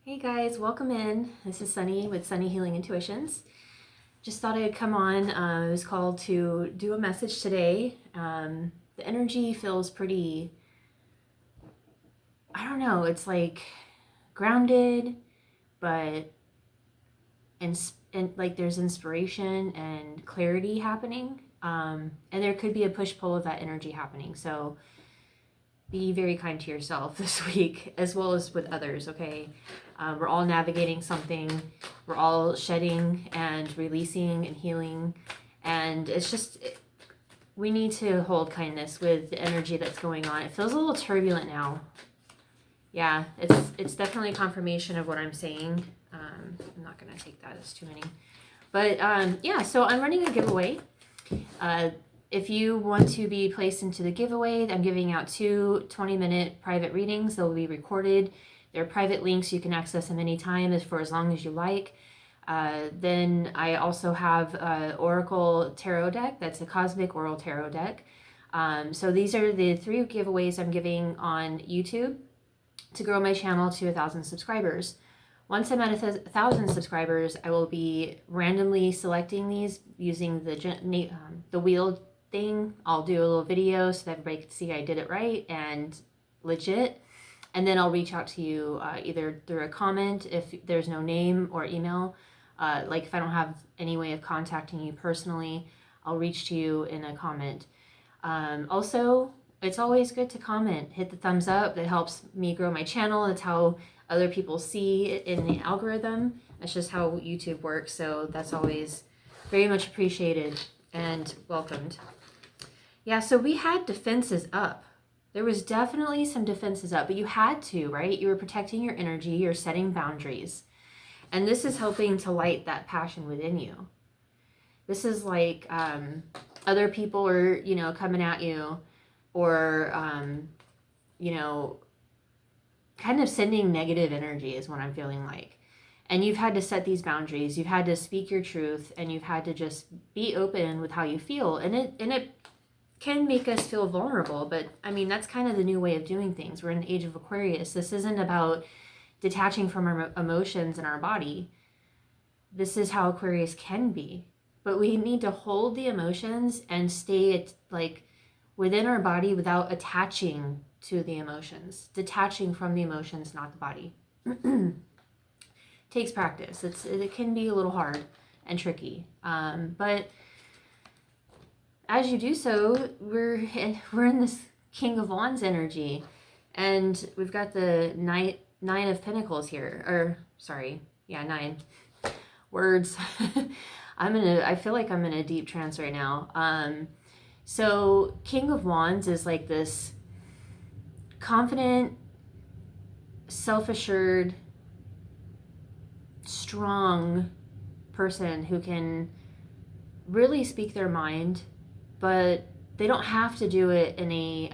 Hey guys, welcome in. This is Sunny with Sunny Healing Intuitions. Just thought I'd come on. I was called to do a message today. The energy feels pretty, I don't know, it's like grounded, but and like there's inspiration and clarity happening. And there could be a push-pull of that energy happening. So be very kind to yourself this week as well as with others, okay? We're all navigating something. We're all shedding and releasing and healing. And it's just, we need to hold kindness with the energy that's going on. It feels a little turbulent now. Yeah, it's definitely confirmation of what I'm saying. I'm not going to take that as too many. But yeah, so I'm running a giveaway. If you want to be placed into the giveaway, I'm giving out 2 20-minute private readings. They'll be recorded. They're private links. You can access them anytime for as long as you like. Then I also have an Oracle Tarot deck. That's a Cosmic Oral Tarot deck. So these are the 3 giveaways I'm giving on YouTube to grow my channel to 1,000 subscribers. Once I'm at 1,000 subscribers, I will be randomly selecting these using the wheel thing. I'll do a little video so that everybody can see I did it right and legit. And then I'll reach out to you either through a comment if there's no name or email. Like if I don't have any way of contacting you personally, I'll reach to you in a comment. Also, it's always good to comment. Hit the thumbs up. That helps me grow my channel. That's how other people see it in the algorithm. That's just how YouTube works. So that's always very much appreciated and welcomed. Yeah, so we had defenses up. There was definitely some defenses up, but you had to, right? You were protecting your energy. You're setting boundaries. And this is helping to light that passion within you. This is like other people are, coming at you or, kind of sending negative energy is what I'm feeling like. And you've had to set these boundaries. You've had to speak your truth and you've had to just be open with how you feel. And it can make us feel vulnerable, but I mean, that's kind of the new way of doing things. We're in the age of Aquarius. This isn't about detaching from our emotions and our body. This is how Aquarius can be. But we need to hold the emotions and stay like within our body without attaching to the emotions, detaching from the emotions, not the body. Takes practice. It can be a little hard and tricky, but as you do so, we're in this King of Wands energy, and we've got the Nine of Pentacles here. Or sorry, yeah, 9 words. I feel like I'm in a deep trance right now. So King of Wands is like this confident, self-assured, strong person who can really speak their mind, but they don't have to do it in a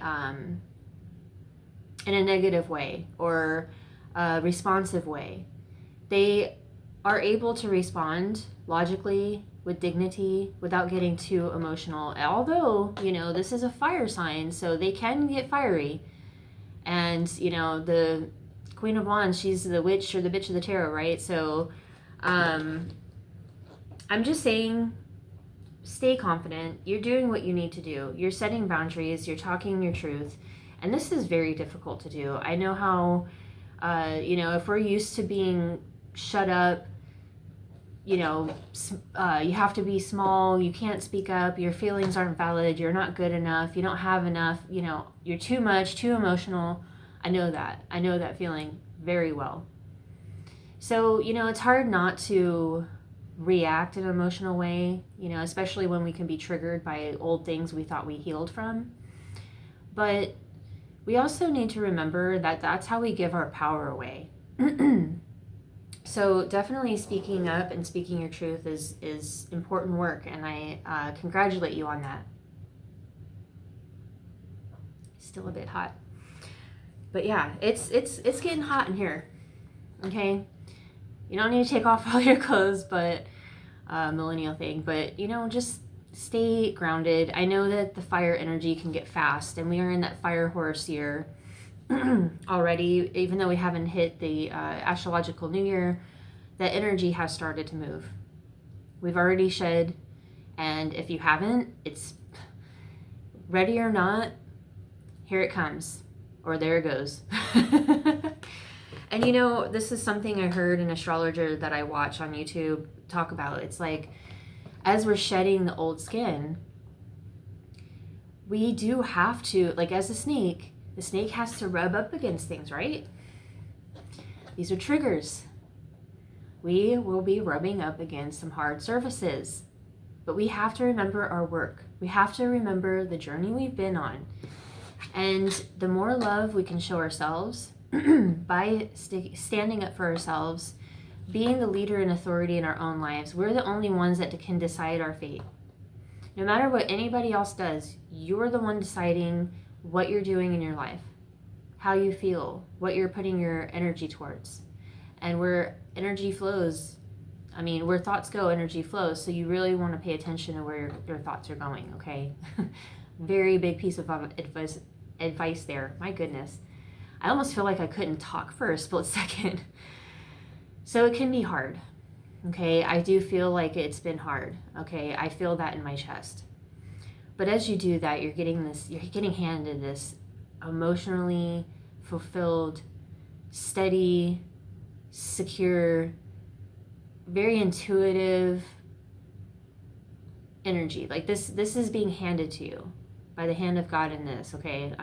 negative way or a responsive way. They are able to respond logically with dignity without getting too emotional. Although, this is a fire sign, so they can get fiery. And, the Queen of Wands, she's the witch or the bitch of the tarot, right? So I'm just saying, stay confident. You're doing what you need to do. You're setting boundaries. You're talking your truth. And this is very difficult to do. I know how, if we're used to being shut up, you have to be small. You can't speak up. Your feelings aren't valid. You're not good enough. You don't have enough. You're too much, too emotional. I know that. I know that feeling very well. So, it's hard not to react in an emotional way, especially when we can be triggered by old things we thought we healed from. But we also need to remember that that's how we give our power away. So definitely speaking up and speaking your truth is important work, and I congratulate you on that. Still a bit hot. But yeah, it's getting hot in here, okay? You don't need to take off all your clothes, but millennial thing, but just stay grounded. I know that the fire energy can get fast, and we are in that fire horse year. already, even though we haven't hit the astrological new year, that energy has started to move. We've already shed, and if you haven't, it's ready or not, here it comes, or there it goes. And you know, this is something I heard an astrologer that I watch on YouTube talk about. It's like, as we're shedding the old skin, we do have to, like as a snake, the snake has to rub up against things, right? These are triggers. We will be rubbing up against some hard surfaces, but we have to remember our work. We have to remember the journey we've been on. And the more love we can show ourselves by standing up for ourselves, being the leader and authority in our own lives, we're the only ones that can decide our fate. No matter what anybody else does, you're the one deciding what you're doing in your life, how you feel, what you're putting your energy towards. And where energy flows, I mean, where thoughts go, energy flows. So you really want to pay attention to where your thoughts are going, okay? Very big piece of advice there. My goodness. I almost feel like I couldn't talk for a split second. So it can be hard, okay? I do feel like it's been hard, okay? I feel that in my chest. But as you do that, you're getting handed this emotionally fulfilled, steady, secure, very intuitive energy. Like this is being handed to you by the hand of God in this, okay?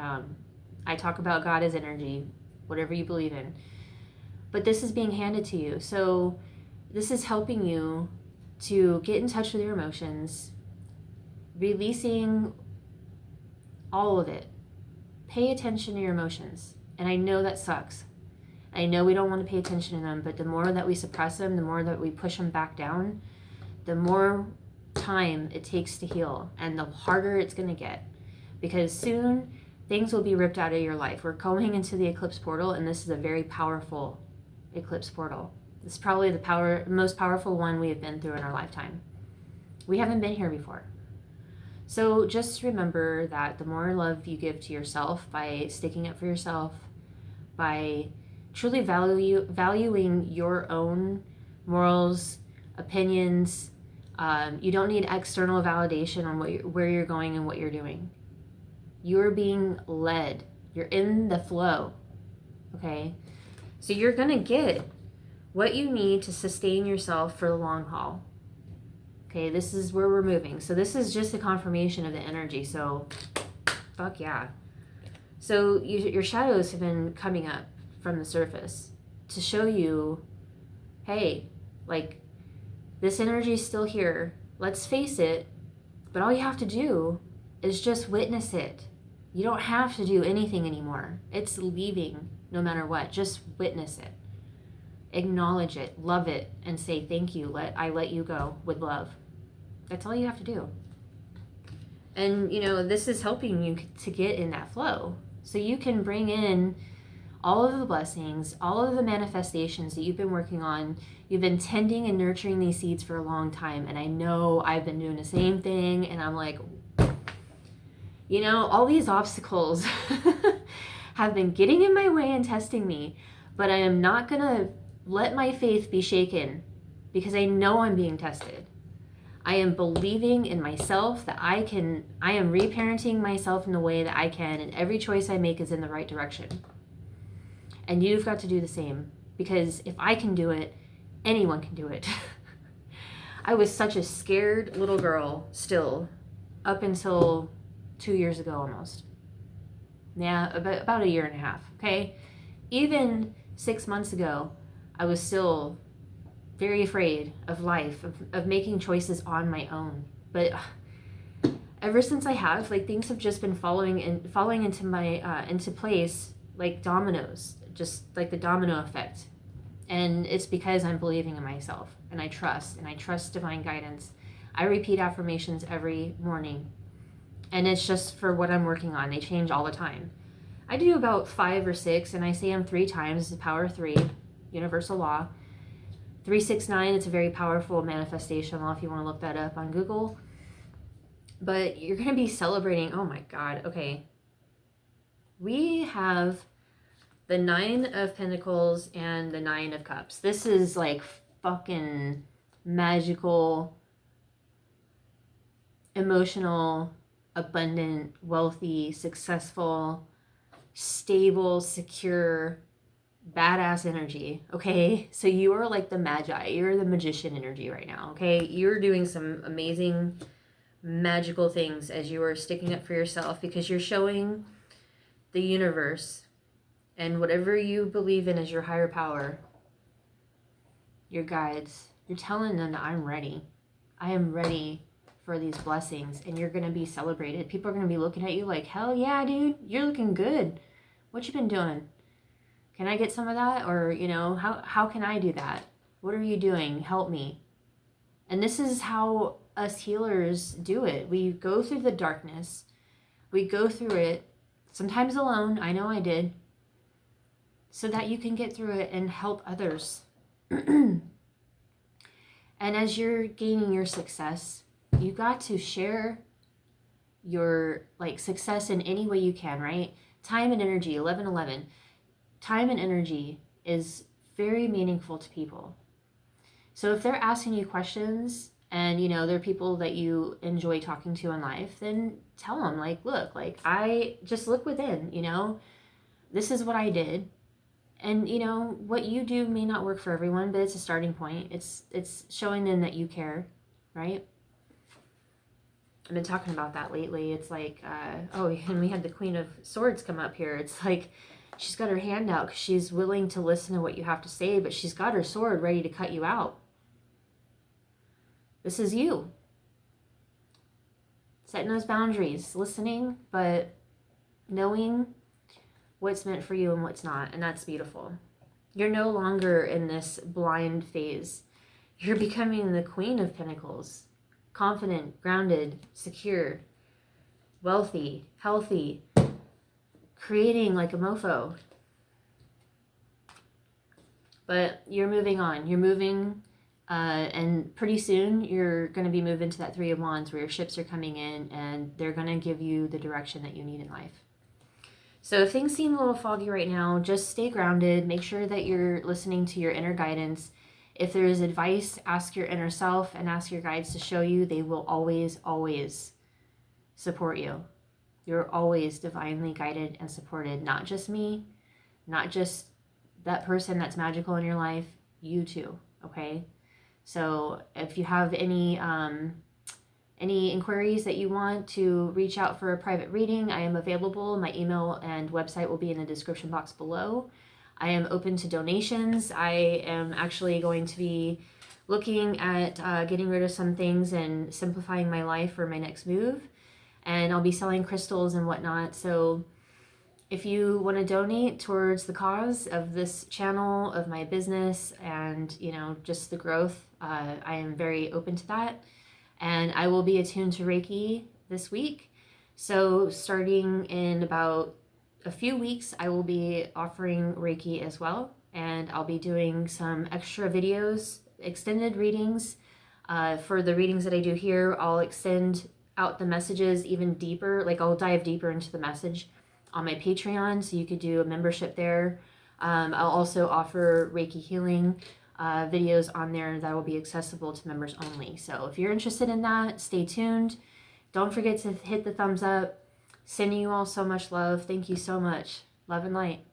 I talk about God as energy, whatever you believe in. But this is being handed to you. So this is helping you to get in touch with your emotions, releasing all of it. Pay attention to your emotions. And I know that sucks. I know we don't want to pay attention to them, but the more that we suppress them, the more that we push them back down, the more time it takes to heal, and the harder it's going to get. Because soon things will be ripped out of your life. We're going into the eclipse portal, and this is a very powerful eclipse portal. This is probably the most powerful one we have been through in our lifetime. We haven't been here before. So just remember that the more love you give to yourself by sticking up for yourself, by truly valuing your own morals, opinions, you don't need external validation on where you're going and what you're doing. You're being led. You're in the flow, okay? So you're going to get what you need to sustain yourself for the long haul. Okay, this is where we're moving. So this is just a confirmation of the energy. So, fuck yeah. So your shadows have been coming up from the surface to show you, hey, like, this energy is still here. Let's face it. But all you have to do is just witness it. You don't have to do anything anymore. It's leaving no matter what. Just witness it. Acknowledge it, love it, and say thank you. I let you go with love. That's all you have to do. And, you know, this is helping you to get in that flow. So you can bring in all of the blessings, all of the manifestations that you've been working on. You've been tending and nurturing these seeds for a long time. And I know I've been doing the same thing. And I'm like, you know, all these obstacles have been getting in my way and testing me. But I am not going to let my faith be shaken because I know I'm being tested. I am believing in myself that I am reparenting myself in the way that I can, and every choice I make is in the right direction. And you've got to do the same, because if I can do it, anyone can do it. I was such a scared little girl still, up until 2 years ago almost. Yeah, about a year and a half, okay? Even 6 months ago, I was still very afraid of life, of making choices on my own. But ever since I have, like, things have just been falling into my into place like dominoes, just like the domino effect. And it's because I'm believing in myself, and I trust divine guidance. I repeat affirmations every morning, and it's just for what I'm working on. They change all the time. I do about 5 or 6, and I say them 3 times. It's the power of 3, universal law. 369, it's a very powerful manifestation law if you want to look that up on Google. But you're going to be celebrating, oh my God, okay. We have The Nine of Pentacles and the Nine of Cups. This is like fucking magical, emotional, abundant, wealthy, successful, stable, secure, badass energy. Okay, so you are like the magi, you're the magician energy right now. Okay, you're doing some amazing magical things as you are sticking up for yourself, because you're showing the universe and whatever you believe in as your higher power, your guides, you're telling them that I'm ready. I am ready for these blessings, and you're going to be celebrated. People are going to be looking at you like, hell yeah, dude, you're looking good. What you been doing? Can I get some of that? Or, you know, how can I do that? What are you doing? Help me. And this is how us healers do it. We go through the darkness. We go through it, sometimes alone. I know I did. So that you can get through it and help others. And as you're gaining your success, you got to share your like success in any way you can, right? Time and energy, 1111. Time and energy is very meaningful to people. So if they're asking you questions and, you know, they're people that you enjoy talking to in life, then tell them, like, look, like, I just look within, you know, this is what I did. And, you know, what you do may not work for everyone, but it's a starting point. It's showing them that you care, right? I've been talking about that lately. It's like, oh, and we had the Queen of Swords come up here. It's like she's got her hand out because she's willing to listen to what you have to say, but she's got her sword ready to cut you out. This is you. Setting those boundaries, listening, but knowing what's meant for you and what's not, and that's beautiful. You're no longer in this blind phase. You're becoming the Queen of Pentacles. Confident, grounded, secure, wealthy, healthy, creating like a mofo. But you're moving on. You're moving, and pretty soon you're going to be moving to that Three of Wands where your ships are coming in and they're going to give you the direction that you need in life. So if things seem a little foggy right now, just stay grounded. Make sure that you're listening to your inner guidance. If there is advice, ask your inner self and ask your guides to show you. They will always, always support you. You're always divinely guided and supported. Not just me, not just that person that's magical in your life, you too, okay? So if you have any inquiries that you want to reach out for a private reading, I am available. My email and website will be in the description box below. I am open to donations. I am actually going to be looking at getting rid of some things and simplifying my life for my next move. And I'll be selling crystals and whatnot. So if you want to donate towards the cause of this channel, of my business, and, you know, just the growth, I am very open to that. And I will be attuned to Reiki this week. So starting in about a few weeks, I will be offering Reiki as well. And I'll be doing some extra videos, extended readings. For the readings that I do here, I'll extend out the messages even deeper. Like I'll dive deeper into the message on my Patreon, so you could do a membership there. I'll also offer Reiki healing videos on there that will be accessible to members only. So if you're interested in that, stay tuned. Don't forget to hit the thumbs up. Sending you all so much love. Thank you so much. Love and light.